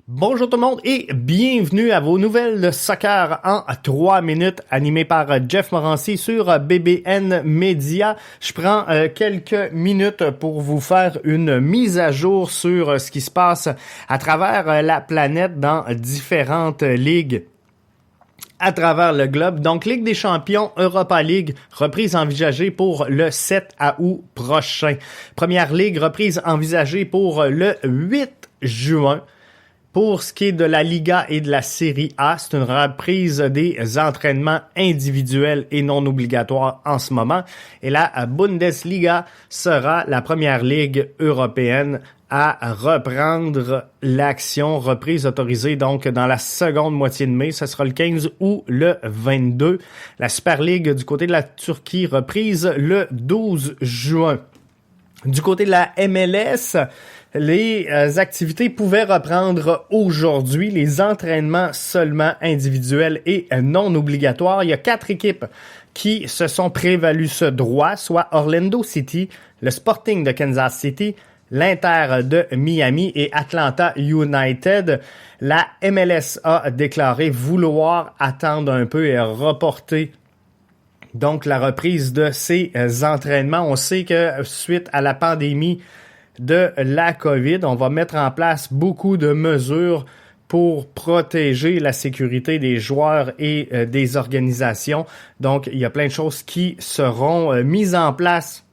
Bonjour tout le monde et bienvenue à vos nouvelles de soccer en 3 minutes animées par Jeff Morancy sur BBN Media. Je prends quelques minutes pour vous faire une mise à jour sur ce qui se passe à travers la planète dans différentes ligues à travers le globe. Donc, Ligue des champions, Europa League, reprise envisagée pour le 7 août prochain. Première Ligue, reprise envisagée pour le 8 juin. Pour ce qui est de la Liga et de la Série A, c'est une reprise des entraînements individuels et non obligatoires en ce moment. Et la Bundesliga sera la première ligue européenne à reprendre l'action, reprise autorisée donc dans la seconde moitié de mai. Ce sera le 15 ou le 22. La Super League du côté de la Turquie, reprise le 12 juin. Du côté de la MLS, les activités pouvaient reprendre aujourd'hui, les entraînements seulement individuels et non obligatoires. Il y a 4 équipes qui se sont prévalues ce droit, soit Orlando City, le Sporting de Kansas City, l'Inter de Miami et Atlanta United. La MLS a déclaré vouloir attendre un peu et reporter donc la reprise de ces entraînements. On sait que suite à la pandémie de la COVID, on va mettre en place beaucoup de mesures pour protéger la sécurité des joueurs et des organisations. Donc, il y a plein de choses qui seront mises en place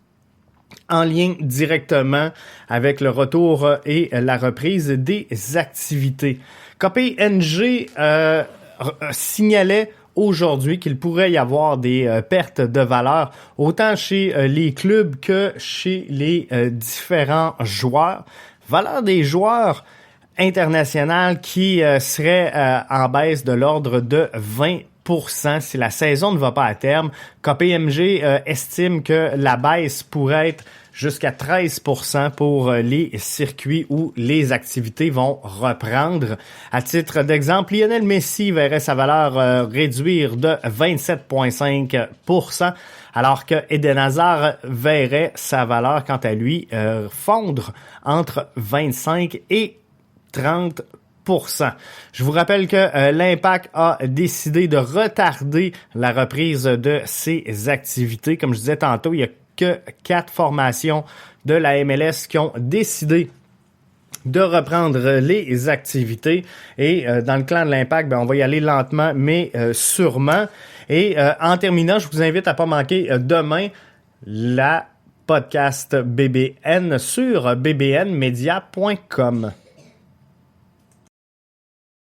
en lien directement avec le retour et la reprise des activités. KPMG signalait aujourd'hui qu'il pourrait y avoir des pertes de valeur autant chez les clubs que chez les différents joueurs. Valeur des joueurs internationaux qui serait en baisse de l'ordre de 20% si la saison ne va pas à terme. KPMG estime que la baisse pourrait être jusqu'à 13% pour les circuits où les activités vont reprendre. À titre d'exemple, Lionel Messi verrait sa valeur réduire de 27,5%, alors que Eden Hazard verrait sa valeur, quant à lui, fondre entre 25 et 30%. Je vous rappelle que l'Impact a décidé de retarder la reprise de ses activités. Comme je disais tantôt, il y a que 4 formations de la MLS qui ont décidé de reprendre les activités. Et dans le clan de l'Impact, on va y aller lentement, mais sûrement. Et en terminant, je vous invite à pas manquer demain la podcast BBN sur bbnmedia.com.